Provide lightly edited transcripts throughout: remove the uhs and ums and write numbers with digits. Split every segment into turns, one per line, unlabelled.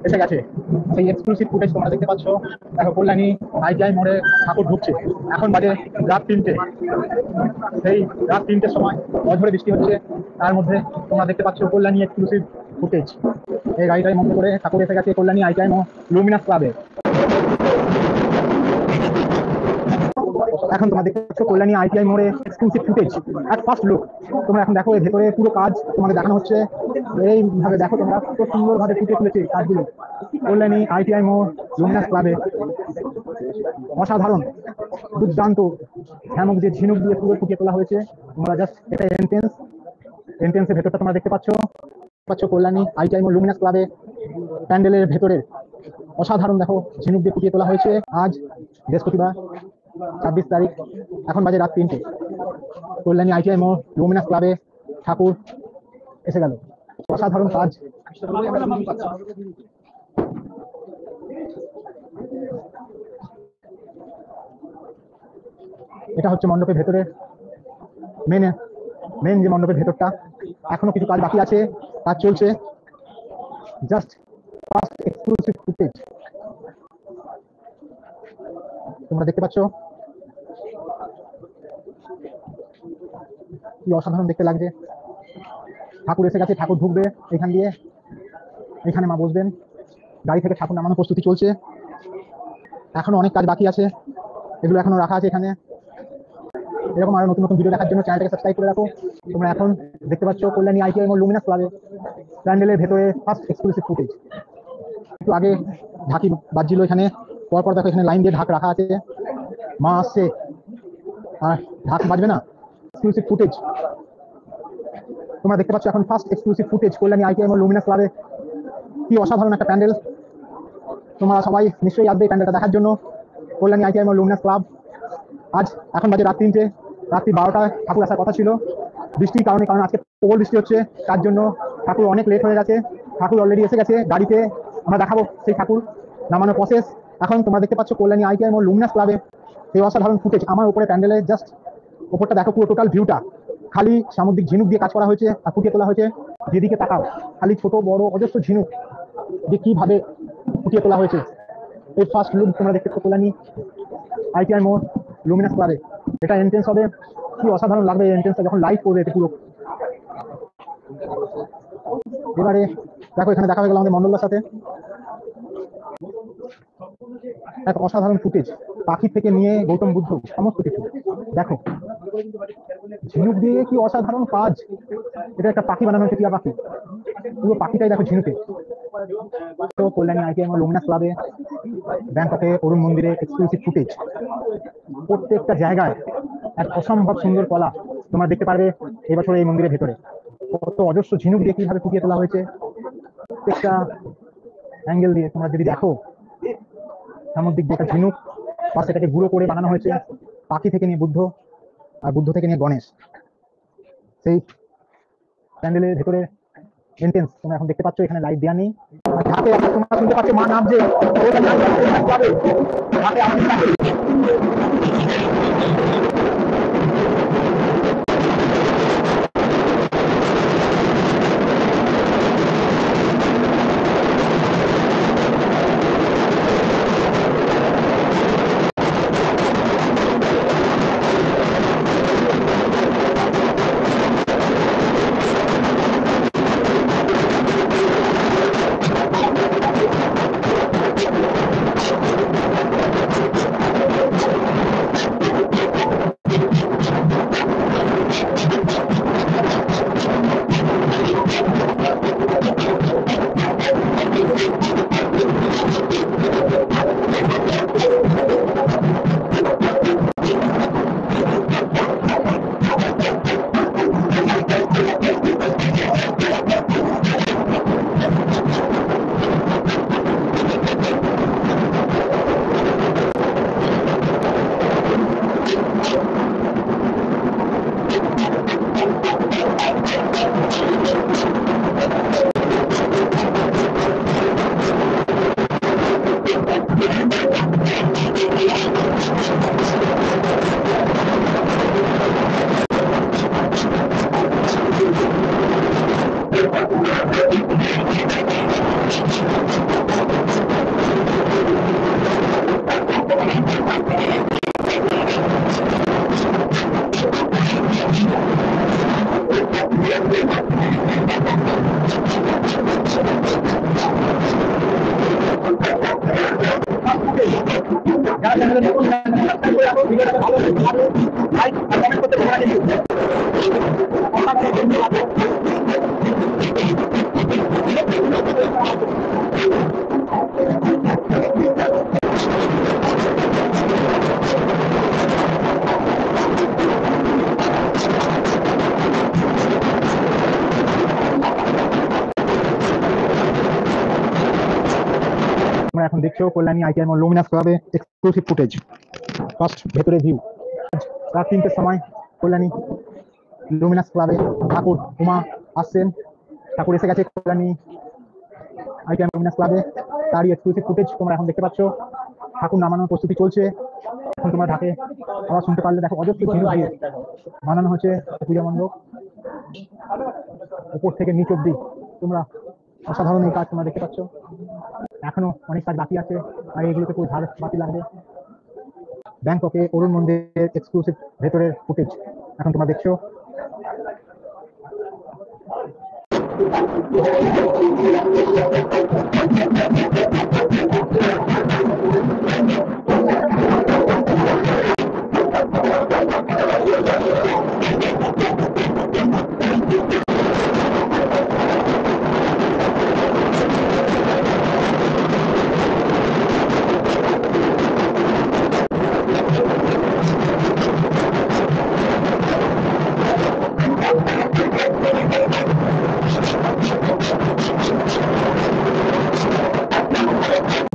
এসে গেছে। সেই এক্সক্লুসিভ ফুটেজ তোমরা দেখতে পাচ্ছ। দেখো কল্যাণী আইটিআই মোড়ে ঠাকুর ঢুকছে। এখন বাজে রাত 3টে। সেই রাত 3টের সময় অঝরে বৃষ্টি হচ্ছে। তার মধ্যে তোমরা দেখতে পাচ্ছ কল্যাণী এক্সক্লুসিভ ফুটেজ। এই গাড়িটার মধ্যে করে ঠাকুর এসে গেছে কল্যাণী আইটিআই লুমিনাস ক্লাবে। এখন তোমরা দেখতে পাচ্ছ কল্যাণী আইটিআই মোড়ে exclusive footage at first look. তোমরা এখন দেখো এর ভেতরে পুরো কাজ তোমাদের দেখানো হচ্ছে। এইভাবে দেখো তোমরা কত সুন্দরভাবে ফুটে তুলেছে কাজগুলো কল্যাণী আইটিআই মোড় লুমিনাস ক্লাবে। অসাধারণ, দুর্দান্ত হ্যামক দিয়ে ঝিনুক দিয়ে পুরো ফুটিয়ে তোলা হয়েছে। তোমরা জাস্ট এটা এন্ট্রেন্সের ভেতরটা তোমরা দেখতে পাচ্ছ কল্যাণী আইটিআই মোড় লুমিনাস ক্লাবে প্যান্ডেলের ভেতরের অসাধারণ দেখো ঝিনুক দিয়ে ফুটিয়ে তোলা হয়েছে। আজ বৃহস্পতিবার 26 তারিখ, এখন বাজে রাত 3টে। কল্যাণী আইটিআই মোড় লুমিনাস ক্লাবে ঠাকুর এসে গেল। অসাধারণ কাজ। এটা হচ্ছে মণ্ডপের ভেতরে মেন যে মণ্ডপের ভেতরটা। এখনো কিছু কাজ বাকি আছে, কাজ চলছে। জাস্ট ফার্স্ট এক্সক্লুসিভ ফুটেজ তোমরা দেখতে পাচ্ছ। কি অসাধারণ দেখতে লাগছে। ঠাকুর এসে গেছে, ঠাকুর ঢুকবে এখান দিয়ে। এখানে মা বসবেন। গাড়ি থেকে ঠাকুর নামানোর প্রস্তুতি চলছে। এখনো অনেক কাজ বাকি আছে, এগুলো এখনো রাখা আছে এখানে। এরকম আরো নতুন নতুন ভিডিও দেখার জন্য চ্যানেলটাকে সাবস্ক্রাইব করে রাখো। তোমরা এখন দেখতে পাচ্ছ কল্যাণী আইটিআই মোড় লুমিনাস ক্লাবে প্যান্ডেলের ভেতরে ফার্স্ট এক্সক্লুসিভ ফুটেজ। একটু আগে ঢাকি বাজছিল এখানে, পরপর দেখো এখানে লাইন দিয়ে ঢাক রাখা আছে। মা আসছে আর ঢাক বাজবে না। এক্সক্লুসিভ ফুটেজ তোমরা দেখতে পাচ্ছ এখন first exclusive footage Kalyani ITI মোড় লুমিনাস ক্লাবে। কি অসাধারণ একটা প্যান্ডেল। তোমরা সবাই নিশ্চয়ই আসবে এই প্যান্ডেলটা দেখার জন্য। কল্যাণী আইটিআই মোড় লুমিনাস ক্লাব। আজ এখন বাজে রাত 3টে। রাত্রি 12টায় ঠাকুর আসার কথা ছিল, বৃষ্টির কারণে, কারণ আজকে প্রবল বৃষ্টি হচ্ছে, তার জন্য ঠাকুর অনেক লেট হয়ে গেছে। ঠাকুর অলরেডি এসে গেছে গাড়িতে। আমরা দেখাবো সেই ঠাকুর নামানোর প্রসেস। এখন তোমরা দেখতে পাচ্ছ কল্যাণী আইটিআই মোড় লুমিনাস ক্লাবে এই অসাধারণ ফুটেজ। আমার উপরে প্যান্ডেলের জাস্ট উপরটা দেখো, পুরো টোটাল ভিউটা খালি সামুদ্রিক ঝিনুক দিয়ে কাজ করা হয়েছে আর ফুটিয়ে তোলা হয়েছে। যেদিকে তাকাও খালি ছোট বড় অজস্র ঝিনুক দিয়ে কিভাবে ফুটিয়ে তোলা হয়েছে। এই ফার্স্ট লুক তোমরা দেখতে পাচ্ছ কল্যাণী আইটিআই মোড় লুমিনাস ক্লাবে। এটা এন্ট্রেন্স হবে। কি অসাধারণ লাগবে এই এন্ট্রেন্সটা যখন লাইট করবে পুরো। এবারে দেখো এখানে দেখা হয়ে গেল আমাদের মন্ডলদার সাথে। এক অসাধারণ ফুটেজ, পাখি থেকে নিয়ে গৌতম বুদ্ধ সমস্ত কিছু দেখো। ঝিনুক দিয়ে কি অসাধারণ কাজ। এটা একটা পাখি বানানো হয়েছে, টিয়া পাখি। পুরো পাখিটাই দেখো ঝিনুকে। তো কল্যাণী আইটিআই মোড় লুমিনাস ক্লাবে ব্যাংককে অরুণ মন্দিরে এক্সক্লুসিভ ফুটেজ। প্রত্যেকটা জায়গায় এক অসম্ভব সুন্দর কলা তোমরা দেখতে পারবে এবছর এই মন্দিরের ভেতরে। কত অজস্র ঝিনুক দিয়ে কিভাবে ফুটিয়ে তোলা হয়েছে প্রত্যেকটা অ্যাঙ্গেল দিয়ে। তোমরা যদি দেখো সামুদ্রিক যেটা ঝিনুক বা সেটাকে গুঁড়ো করে বানানো হয়েছে। পাখি থেকে নিয়ে বুদ্ধ আর বুদ্ধ থেকে নিয়ে গণেশ। সেই প্যান্ডেলের ভেতরে এন্ট্রেন্স তোমরা এখন দেখতে পাচ্ছ। এখানে লাইট দেওয়া নেই। হাতে তোমরা শুনতে পাচ্ছ মা নাম যে তোমরা এখন দেখছো কল্যাণী আইটিআই মল লুমিনাস ক্লাবে এক্সক্লুসিভ ফুটেজ। ফার্স্ট ভেতরে ভিউ। রাত 3টের সময় কল্যাণী লুমিনাস ক্লাবে ঠাকুর উমা আসছেন। ঠাকুর এসে গেছে কল্যাণী আইটিআই লুমিনাস ক্লাবে, তারই এক্সক্লুসিভ ফুটেজ তোমরা এখন দেখতে পাচ্ছ। ঠাকুর নামানোর প্রস্তুতি চলছে। এখন তোমরা ঢাকে আবার শুনতে পারলে দেখো অজস্র ঝিনুক দিয়ে বানানো হচ্ছে পূজা মণ্ডপ, উপর থেকে নিচ অব্দি। তোমরা অসাধারণ এই কাজ তোমরা দেখতে পাচ্ছ। এখনো অনেক কাজ বাকি আছে, আর এগুলোতে খুব ঝাল বাতি লাগবে। ব্যাংককে অরুণ মন্দিরের এক্সক্লুসিভ ভেতরের ফুটেজ এখন তোমরা দেখছো।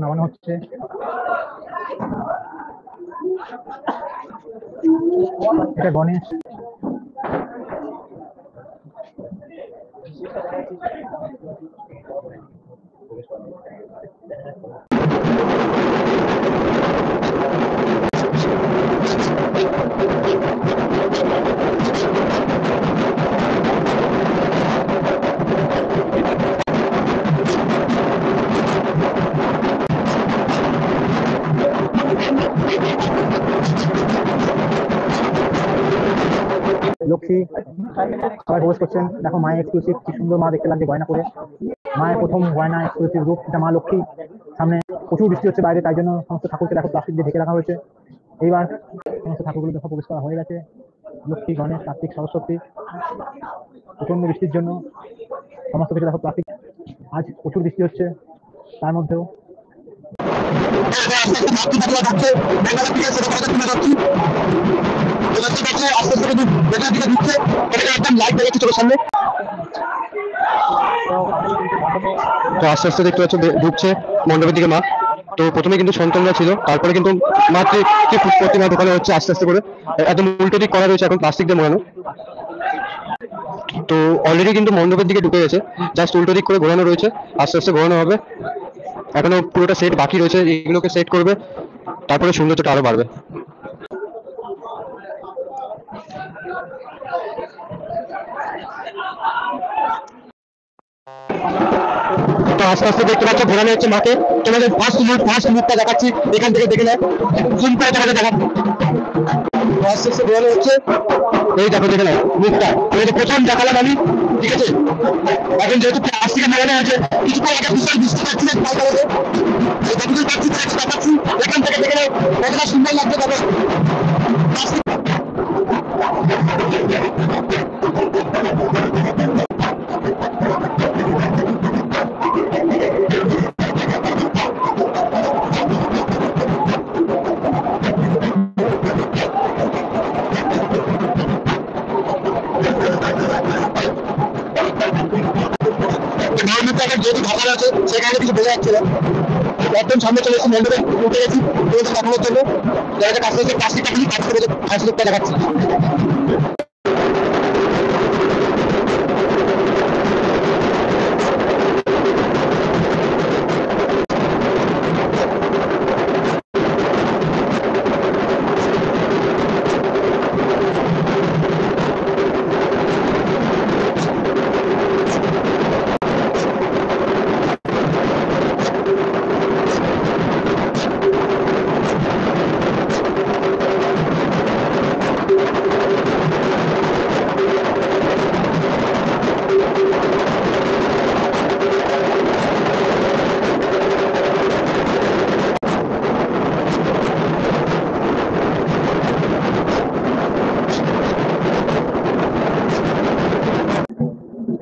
নামানো হচ্ছে। এটা গণেশ। লক্ষ্মী সবাই প্রবেশ করছেন। দেখো মায়ের এক্সক্লুসিভ কি সুন্দর মা দেখতে লাগছে গয়না করে। মায়ের প্রথম গয়না এক্সক্লুসিভ রূপ, এটা মা লক্ষ্মী। সামনে প্রচুর বৃষ্টি হচ্ছে বাইরে, তাই জন্য সমস্ত ঠাকুরকে দেখো প্লাস্টিক দিয়ে ঢেকে রাখা হয়েছে। এইবার সমস্ত ঠাকুরগুলো দেখো প্রবেশ করা হয়ে গেছে। লক্ষ্মী, গণেশ, কার্তিক, সরস্বতী। প্রচন্ড বৃষ্টির জন্য সমস্ত কিছু দেখো প্লাস্টিক। আজ প্রচুর বৃষ্টি হচ্ছে, তার মধ্যেও
তো আস্তে আস্তে দেখতে পাচ্ছ ঢুকছে মণ্ডপের দিকে মা। তো প্রথমে কিন্তু সন্তানরা ছিল, তারপরে কিন্তু মাতৃ প্রতিমা ঢোকানো হচ্ছে আস্তে আস্তে করে। একদম উল্টো দিক করা রয়েছে এখন প্লাস্টিক দিয়ে মোড়ানো। তো অলরেডি কিন্তু মণ্ডপের দিকে ঢুকে গেছে, জাস্ট উল্টো দিক করে ঘোরানো রয়েছে, আস্তে আস্তে ঘোরানো হবে। এখনো পুরোটা সেট বাকি রয়েছে, এগুলোকে সেট করবে, তারপরে সৌন্দর্যটা আরো বাড়বে। তো আস্তে আস্তে দেখতে পাচ্ছ ঘোরানো হচ্ছে মাকে। তোমাদের ফার্স্ট লুকটা দেখাচ্ছি, এখান থেকে দেখে নেয়, জুম করে তোমাদের দেখাচ্ছি। আস্তে আস্তে ঘোরানো হচ্ছে, এই দেখো দেখে নেয় মুখটা। প্রথম দেখালাম আমি, ঠিক আছে? এখন যেহেতু প্লাস্টিকের লাগানো আছে, কিছুক্ষণ আগে বুঝতে পারছি দেখাচ্ছি, এখান থেকে দেখে নেয় কতটা সুন্দর লাগছে। তবে যেহেতু ঢাকা আছে সেখানে কিছু বোঝা যাচ্ছে না। একদম সামনে চলে এসেছি, মন্ডপে উঠে গেছি দেখানোর জন্য। যারা কাছে প্লাস্টিকটা খুলি কাজ করে ফার্স্ট লুকটা দেখাচ্ছি।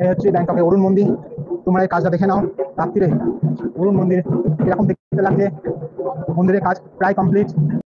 এই হচ্ছে ব্যাংককের অরুণ মন্দির। তোমরা এই কাজটা দেখে নাও রাত্রিরে। অরুণ মন্দির এরকম দেখতে লাগছে। মন্দিরের কাজ প্রায় কমপ্লিট।